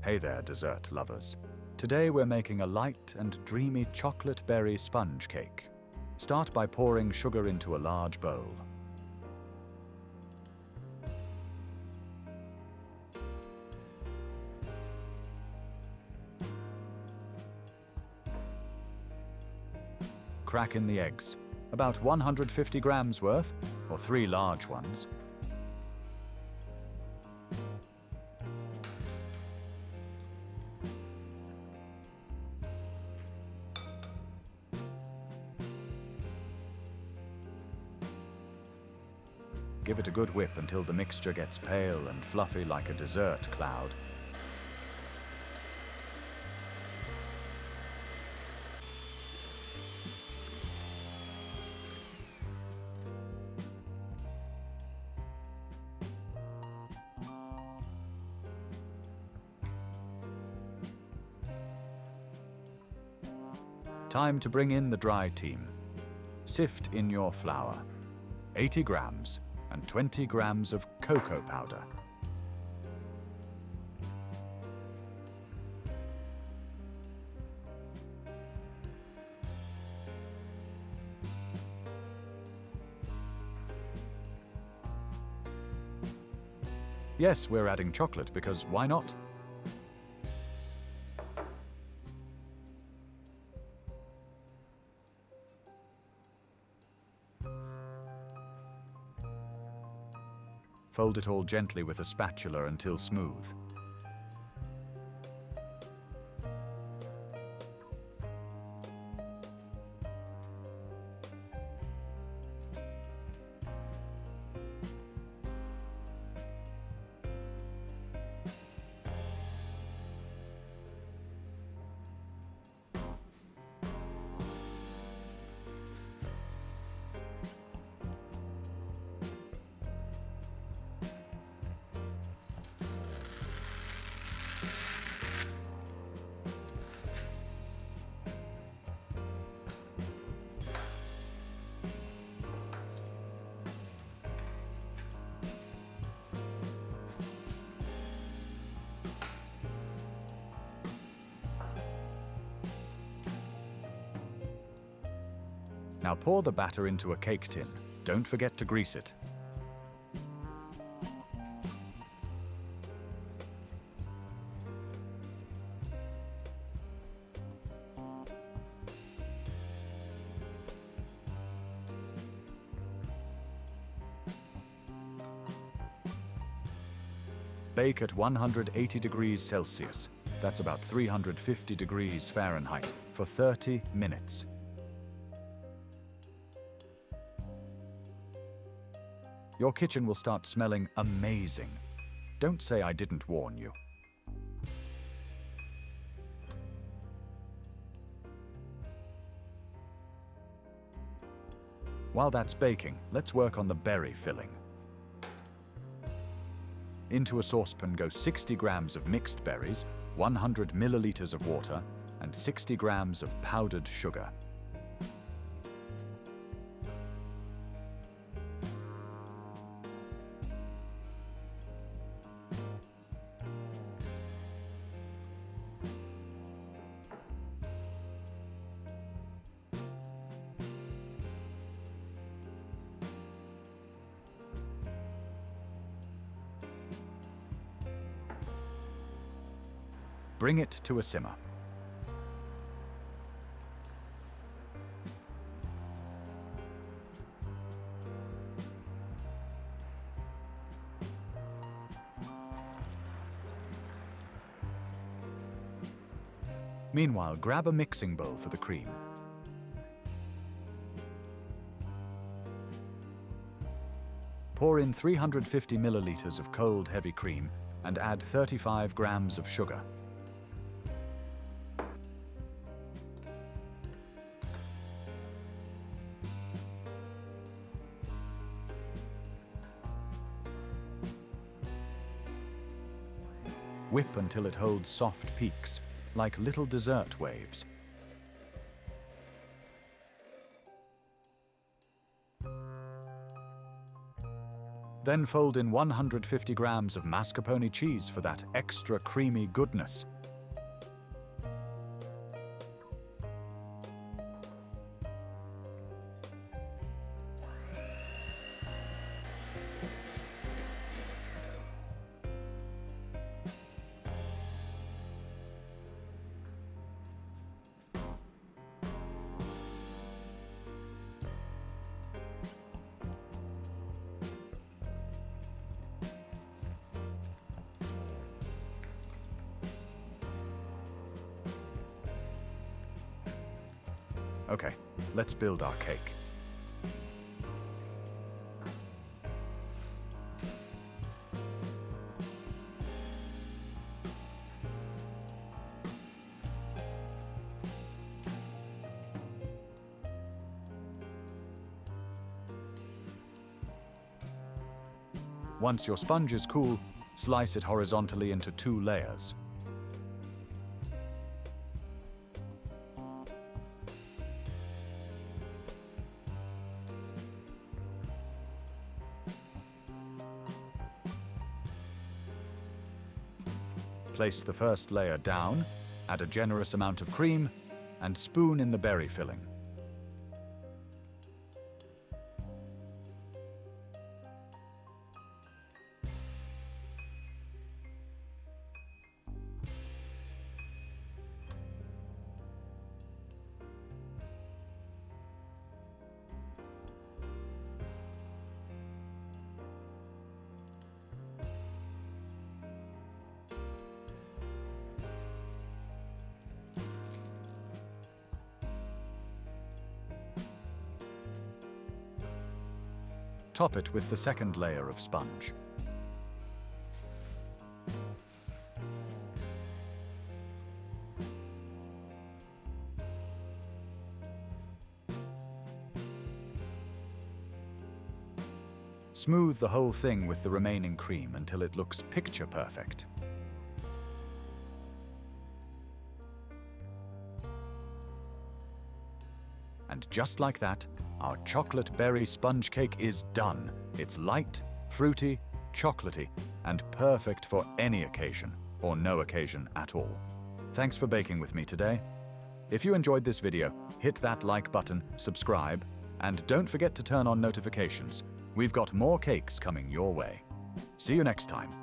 Hey there, dessert lovers. Today we're making a light and dreamy chocolate berry sponge cake. Start by pouring sugar into a large bowl. Crack in the eggs, about 150 grams worth, or 3 large ones. Give it a good whip until the mixture gets pale and fluffy like a dessert cloud. Time to bring in the dry team. Sift in your flour, 80 grams, and 20 grams of cocoa powder. Yes, we're adding chocolate because why not? Fold it all gently with a spatula until smooth. Now pour the batter into a cake tin. Don't forget to grease it. Bake at 180 degrees Celsius, that's about 350 degrees Fahrenheit, for 30 minutes. Your kitchen will start smelling amazing. Don't say I didn't warn you. While that's baking, let's work on the berry filling. Into a saucepan go 60 grams of mixed berries, 100 milliliters of water, and 60 grams of powdered sugar. Bring it to a simmer. Meanwhile, grab a mixing bowl for the cream. Pour in 350 milliliters of cold heavy cream and add 35 grams of sugar. Whip until it holds soft peaks, like little dessert waves. Then fold in 150 grams of mascarpone cheese for that extra creamy goodness. Okay, let's build our cake. Once your sponge is cool, slice it horizontally into 2 layers. Place the first layer down, add a generous amount of cream, and spoon in the berry filling. Top it with the second layer of sponge. Smooth the whole thing with the remaining cream until it looks picture perfect. And just like that, our chocolate berry sponge cake is done. It's light, fruity, chocolatey, and perfect for any occasion, or no occasion at all. Thanks for baking with me today. If you enjoyed this video, hit that like button, subscribe, and don't forget to turn on notifications. We've got more cakes coming your way. See you next time.